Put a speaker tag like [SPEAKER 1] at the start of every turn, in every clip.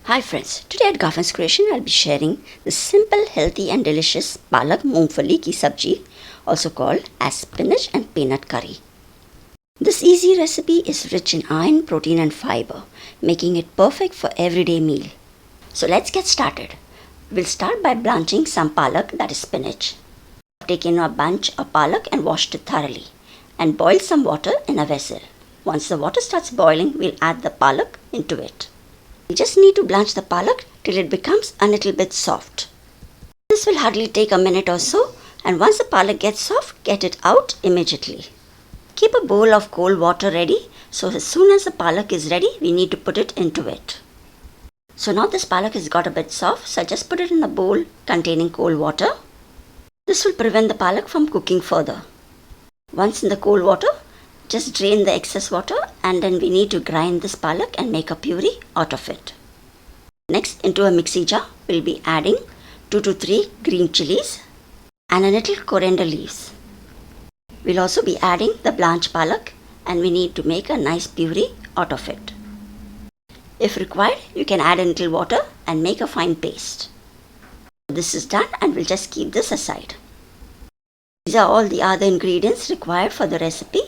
[SPEAKER 1] Hi friends, today at Garfin's Creation I'll be sharing the simple, healthy and delicious Palak Moongfali Ki Sabzi, also called as spinach and peanut curry. This easy recipe is rich in iron, protein and fiber, making it perfect for everyday meal. So let's get started. We'll start by blanching some palak, that is spinach. I've taken a bunch of palak and washed it thoroughly and boiled some water in a vessel. Once the water starts boiling, we'll add the palak into it. We just need to blanch the palak till it becomes a little bit soft. This will hardly take a minute or so, and once the palak gets soft, get it out immediately. Keep a bowl of cold water ready, so as soon as the palak is ready, we need to put it into it. So now this palak has got a bit soft, so just put it in a bowl containing cold water. This will prevent the palak from cooking further. Once in the cold water, just drain the excess water and then we need to grind this palak and make a puree out of it. Next, into a mixie jar, we'll be adding 2 to 3 green chillies and a little coriander leaves. We'll also be adding the blanched palak and we need to make a nice puree out of it. If required, you can add a little water and make a fine paste. This is done and we'll just keep this aside. These are all the other ingredients required for the recipe.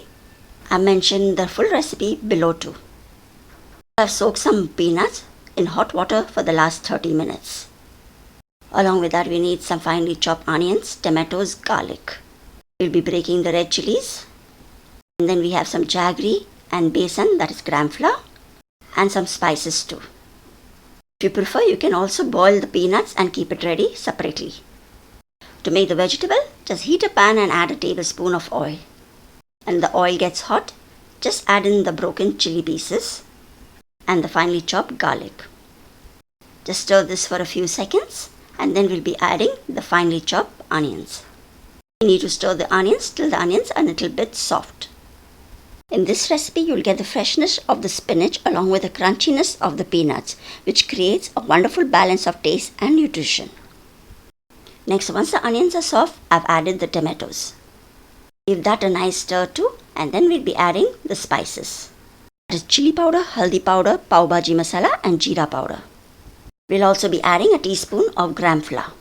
[SPEAKER 1] I mentioned the full recipe below too. I've soaked some peanuts in hot water for the last 30 minutes. Along with that, we need some finely chopped onions, tomatoes, garlic. We'll be breaking the red chillies. And then we have some jaggery and besan, that is gram flour, and some spices too. If you prefer, you can also boil the peanuts and keep it ready separately. To make the vegetable, just heat a pan and add a tablespoon of oil. And the oil gets hot, just add in the broken chili pieces and the finely chopped garlic. Just stir this for a few seconds and then we'll be adding the finely chopped onions. You need to stir the onions till the onions are a little bit soft. In this recipe, you'll get the freshness of the spinach along with the crunchiness of the peanuts, which creates a wonderful balance of taste and nutrition. Next, once the onions are soft, I've added the tomatoes. Give that a nice stir too, and then we'll be adding the spices. That is chili powder, haldi powder, Pav Bhaji Masala and Jeera powder. We'll also be adding a teaspoon of gram flour.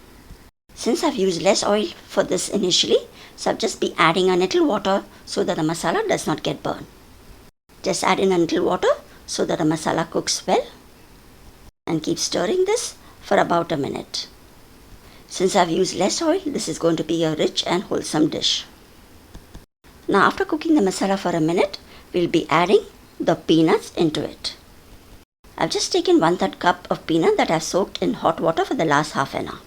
[SPEAKER 1] Since I've used less oil for this initially, so I'll just be adding a little water so that the masala does not get burned. Just add in a little water so that the masala cooks well and keep stirring this for about a minute. Since I've used less oil, this is going to be a rich and wholesome dish. Now after cooking the masala for a minute, we'll be adding the peanuts into it. I've just taken 1/3 cup of peanut that I've soaked in hot water for the last half an hour.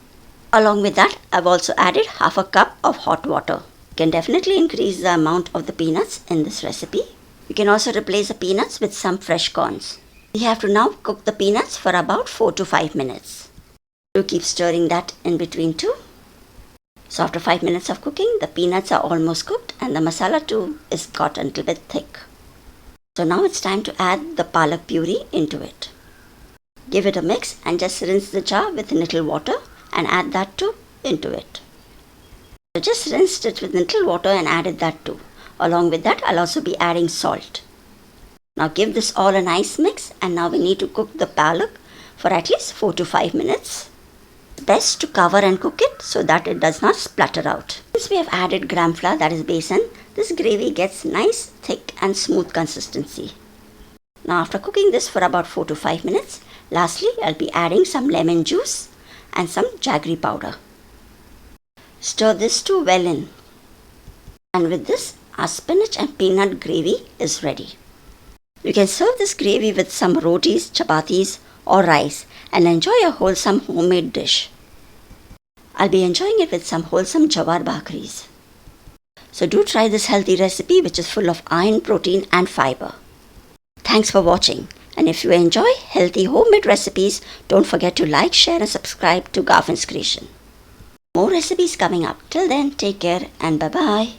[SPEAKER 1] Along with that, I've also added half a cup of hot water. You can definitely increase the amount of the peanuts in this recipe. You can also replace the peanuts with some fresh corns. We have to now cook the peanuts for about 4 to 5 minutes. Do keep stirring that in between too. So after 5 minutes of cooking, the peanuts are almost cooked and the masala too is got a little bit thick. So now it's time to add the palak puree into it. Give it a mix and just rinse the jar with a little water and add that too into it. So just rinsed it with a little water and added that too. Along with that, I'll also be adding salt. Now give this all a nice mix and now we need to cook the palak for at least 4 to 5 minutes. Best to cover and cook it so that it does not splatter out. Since we have added gram flour, that is besan, this gravy gets nice, thick and smooth consistency. Now after cooking this for about 4 to 5 minutes, lastly I'll be adding some lemon juice and some jaggery powder. Stir this too well in. And with this, our spinach and peanut gravy is ready. You can serve this gravy with some rotis, chapatis or rice and enjoy a wholesome homemade dish. I'll be enjoying it with some wholesome jawar bhakris. So do try this healthy recipe which is full of iron, protein and fiber. Thanks for watching, and if you enjoy healthy homemade recipes, don't forget to like, share and subscribe to Garfin's Creation. More recipes coming up. Till then, take care and bye-bye.